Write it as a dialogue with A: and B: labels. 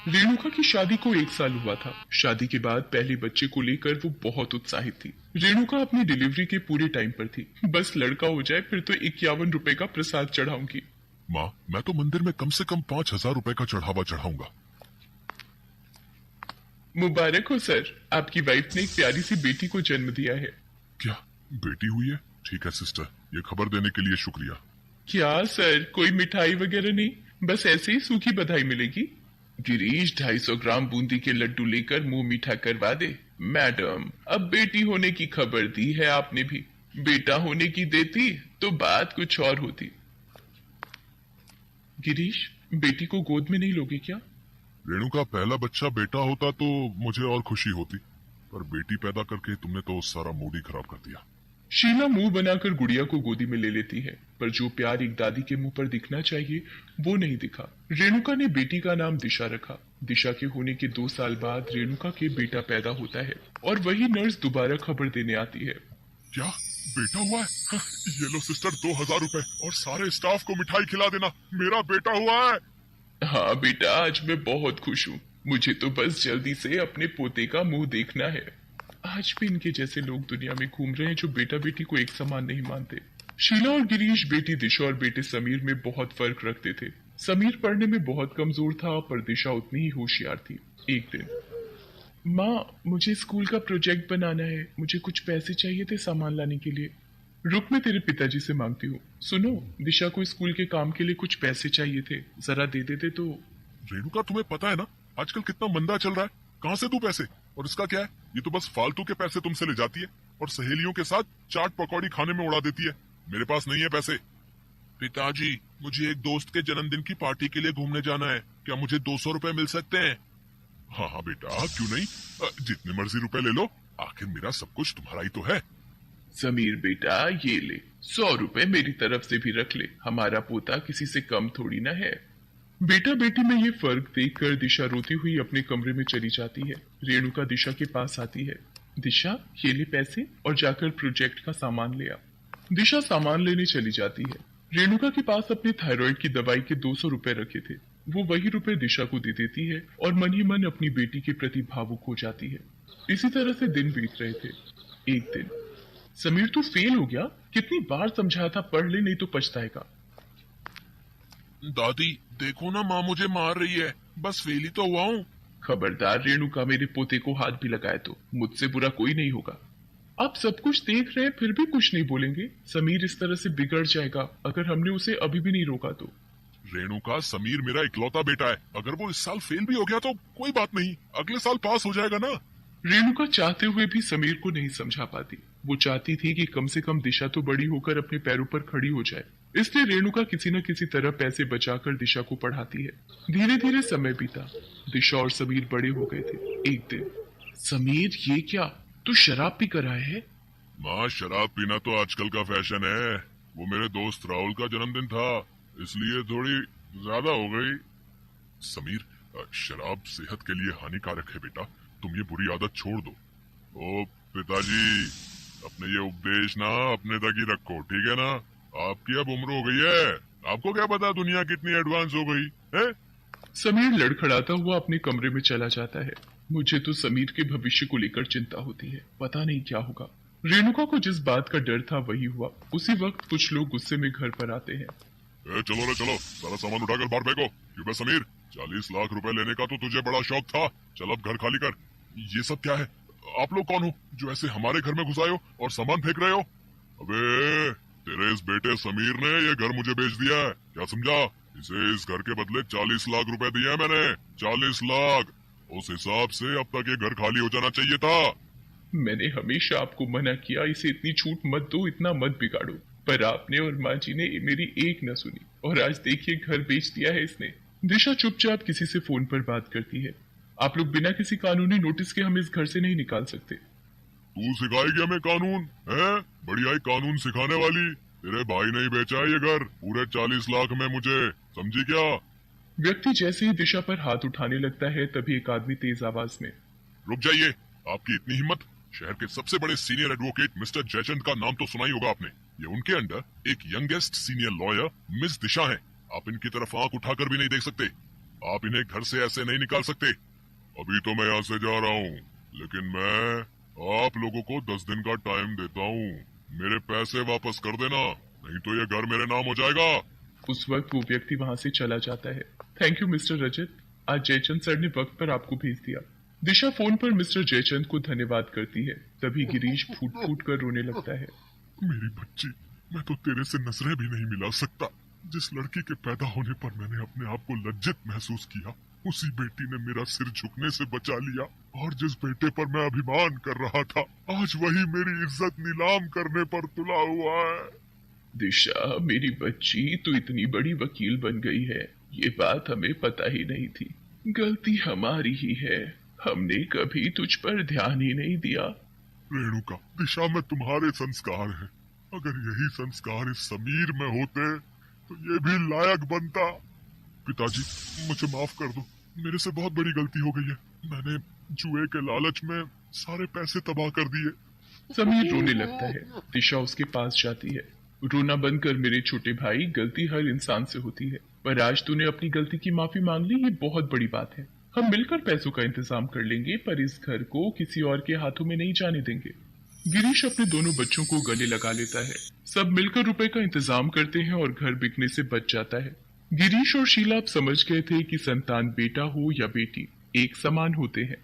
A: रेणुका की शादी को 1 साल हुआ था। शादी के बाद पहले बच्चे को लेकर वो बहुत उत्साहित थी। रेणुका अपनी डिलीवरी के पूरे टाइम पर थी। बस लड़का हो जाए फिर तो 51 रुपए का प्रसाद चढ़ाऊंगी।
B: माँ, मैं तो मंदिर में कम से कम 5,000 रुपए का चढ़ावा चढ़ाऊंगा।
A: मुबारक हो सर, आपकी वाइफ ने एक प्यारी सी बेटी को जन्म दिया है।
B: क्या बेटी हुई है? ठीक है सिस्टर, ये खबर देने के लिए शुक्रिया।
A: क्या सर, कोई मिठाई वगैरह नहीं, बस ऐसे ही सूखी बधाई मिलेगी। गिरीश 250 ग्राम बूंदी के लड्डू लेकर मुंह मीठा करवा दे। मैडम, अब बेटी होने की खबर दी है आपने भी, बेटा होने की देती तो बात कुछ और होती। गिरीश, बेटी को गोद में नहीं लोगे क्या?
B: रेणु का पहला बच्चा बेटा होता तो मुझे और खुशी होती, पर बेटी पैदा करके तुमने तो सारा मूड ही खराब कर दिया।
A: शीला मुंह बनाकर गुड़िया को गोदी में ले लेती है, पर जो प्यार एक दादी के मुंह पर दिखना चाहिए वो नहीं दिखा। रेणुका ने बेटी का नाम दिशा रखा। दिशा के होने के 2 साल बाद रेणुका के बेटा पैदा होता है और वही नर्स दोबारा खबर देने आती है।
B: क्या बेटा हुआ है? हाँ, ये लो सिस्टर 2,000 रुपए और सारे स्टाफ को मिठाई खिला देना, मेरा बेटा हुआ है।
A: हाँ बेटा, आज मैं बहुत खुश हूँ। मुझे तो बस जल्दी से अपने पोते का मुंह देखना है। आज भी इनके जैसे लोग दुनिया में घूम रहे हैं जो बेटा बेटी को एक समान नहीं मानते। शीला और गिरीश बेटी दिशा और बेटे समीर में बहुत फर्क रखते थे। समीर पढ़ने में बहुत कमजोर था, पर दिशा उतनी ही होशियार थी। एक दिन, माँ मुझे स्कूल का प्रोजेक्ट बनाना है, मुझे कुछ पैसे चाहिए थे सामान लाने के लिए। रुक, मैं तेरे पिताजी से मांगती हूँ। सुनो, दिशा को स्कूल के काम के लिए कुछ पैसे चाहिए थे, जरा दे देते तो।
B: रेणुका, तुम्हें पता है ना आजकल कितना मंदा चल रहा है, कहाँ से तू पैसे? और इसका क्या है, ये तो बस फालतू के पैसे तुमसे ले जाती है और सहेलियों के साथ चाट पकौड़ी खाने में उड़ा देती है। मेरे पास नहीं है पैसे। पिताजी, मुझे एक दोस्त के जन्मदिन की पार्टी के लिए घूमने जाना है, क्या मुझे 200 रुपए मिल सकते हैं? हाँ हाँ बेटा, क्यों नहीं, जितने मर्जी रुपए ले लो, आखिर मेरा सब कुछ तुम्हारा ही तो है।
A: समीर बेटा, ये ले 100 रुपए मेरी तरफ से भी रख ले, हमारा पोता किसी से कम थोड़ी ना है। बेटा बेटी में ये फर्क देखकर दिशा रोती हुई अपने कमरे में चली जाती है। रेणुका दिशा के पास आती है। दिशा, ये ले पैसे और जाकर प्रोजेक्ट का सामान ले आ। दिशा सामान लेने चली जाती है। रेणुका के पास अपने थायराइड की दवाई के 200 रुपए रखे थे। वो वही रुपए दिशा को दे देती है और मन ही मन अपनी बेटी के प्रति भावुक हो जाती है। इसी तरह से दिन बीत रहे थे। एक दिन, समीर तू फेल हो गया, कितनी बार समझाया था पढ़ ले नहीं तो पछताएगा।
B: दादी देखो ना, माँ मुझे मार रही है, बस फेल ही तो हुआ हूँ।
A: खबरदार रेणुका, मेरे पोते को हाथ भी लगाए तो मुझसे बुरा कोई नहीं होगा। आप सब कुछ देख रहे हैं फिर भी कुछ नहीं बोलेंगे। समीर इस तरह से बिगड़ जाएगा अगर हमने उसे अभी भी नहीं रोका तो।
B: रेणुका, समीर मेरा इकलौता बेटा है, अगर वो इस साल फेल भी हो गया तो कोई बात नहीं, अगले साल पास हो जाएगा ना।
A: रेणुका चाहते हुए भी समीर को नहीं समझा पाती। वो चाहती थी कि कम से कम दिशा तो बड़ी होकर अपने पैरों पर खड़ी हो जाए। इसलिए रेणुका किसी न किसी तरह पैसे बचाकर दिशा को पढ़ाती है। धीरे धीरे समय बीता। दिशा और समीर बड़े हो गए थे। एक दिन, समीर ये क्या, तू शराब पी कर आया है?
B: माँ, शराब पीना तो आजकल का फैशन है, वो मेरे दोस्त राहुल का जन्मदिन था इसलिए थोड़ी ज्यादा हो गई। समीर, शराब सेहत के लिए हानिकारक है बेटा, तुम ये बुरी आदत छोड़ दो। ओ पिताजी, अपने ये उपदेश ना अपने तक ही रखो, ठीक है ना? आपकी अब उम्र हो गई है, आपको क्या पता दुनिया कितनी एडवांस हो गई है?
A: समीर लड़खड़ाता हुआ अपने कमरे में चला जाता है। मुझे तो समीर के भविष्य को लेकर चिंता होती है, पता नहीं क्या होगा। रेणुका को जिस बात का डर था वही हुआ। उसी वक्त कुछ लोग गुस्से में घर पर आते हैं।
B: चलो रे चलो, सारा सामान उठाकर बाहर फेंको। क्यों बे समीर, 40 लाख रुपए लेने का तो तुझे बड़ा शौक था, चल अब घर खाली कर। ये सब क्या है? आप लोग कौन हो जो ऐसे हमारे घर में घुस आए हो और सामान फेंक रहे हो? अबे, तेरे इस बेटे समीर ने ये घर मुझे बेच दिया है, क्या समझा? इसे इस घर के बदले 40 लाख रुपए दिए हैं मैंने, 40 लाख। उस हिसाब से अब तक ये घर खाली हो जाना चाहिए था।
A: मैंने हमेशा आपको मना किया, इसे इतनी छूट मत दो, इतना मत बिगाड़ो, पर आपने और माँ जी ने मेरी एक न सुनी और आज देखिए घर बेच दिया है इसने। दिशा चुपचाप किसी से फोन पर बात करती है। आप लोग बिना किसी कानूनी नोटिस के हम इस घर से नहीं निकाल सकते।
B: तू सिखाएगी हमें कानून है? बढ़िया ही कानून सिखाने वाली। तेरे भाई ने ही बेचा है ये घर पूरे 40 लाख में मुझे, समझी क्या?
A: व्यक्ति जैसे ही दिशा पर हाथ उठाने लगता है तभी एक आदमी तेज आवाज में,
B: रुक जाइए, आपकी इतनी हिम्मत? शहर के सबसे बड़े सीनियर एडवोकेट मिस्टर जयचंद का नाम तो सुना ही होगा आपने। ये उनके अंडर एक यंगेस्ट सीनियर लॉयर मिस दिशा है, आप इनकी तरफ आंख उठाकर भी नहीं देख सकते। आप इन्हें घर से ऐसे नहीं निकाल सकते। अभी तो मैं यहाँ से जा रहा हूँ, लेकिन मैं आप लोगों को 10 दिन का टाइम देता हूँ। मेरे पैसे वापस कर देना, नहीं तो ये घर मेरे नाम हो जाएगा।
A: उस वक्त वो व्यक्ति वहां से चला जाता है। थैंक यू मिस्टर रजत, आज जयचंद सर ने वक्त पर आपको भेज दिया। दिशा फोन पर मिस्टर जयचंद को धन्यवाद करती है। तभी गिरीश फूट फूट कर रोने लगता है।
B: मेरी बच्ची, मैं तो तेरे से नजरें भी नहीं मिला सकता। जिस लड़की के पैदा होने पर मैंने अपने आप को लज्जित महसूस किया, उसी बेटी ने मेरा सिर झुकने से बचा लिया। और जिस बेटे पर मैं अभिमान कर रहा था, आज वही मेरी इज्जत नीलाम करने पर तुला हुआ है।
A: दिशा मेरी बच्ची, तू इतनी बड़ी वकील बन गई है, ये बात हमें पता ही नहीं थी। गलती हमारी ही है, हमने कभी तुझ पर ध्यान ही नहीं दिया।
B: रेणुका, दिशा में तुम्हारे संस्कार हैं। अगर यही संस्कार इस समीर में होते तो ये भी लायक बनता। पिताजी, मुझे माफ कर दो, मेरे से बहुत बड़ी गलती हो गई है। मैंने जुए के लालच में सारे पैसे तबाह कर दिए।
A: समीर रोने लगता है। दिशा उसके पास जाती है। रोना बंद कर मेरे छोटे भाई, गलती हर इंसान से होती है, पर आज तूने अपनी गलती की माफी मांग ली, ये बहुत बड़ी बात है। हम मिलकर पैसों का इंतजाम कर लेंगे, पर इस घर को किसी और के हाथों में नहीं जाने देंगे। गिरीश अपने दोनों बच्चों को गले लगा लेता है। सब मिलकर रुपए का इंतजाम करते हैं और घर बिकने से बच जाता है। गिरीश और शीला अब समझ गए थे कि संतान बेटा हो या बेटी, एक समान होते हैं।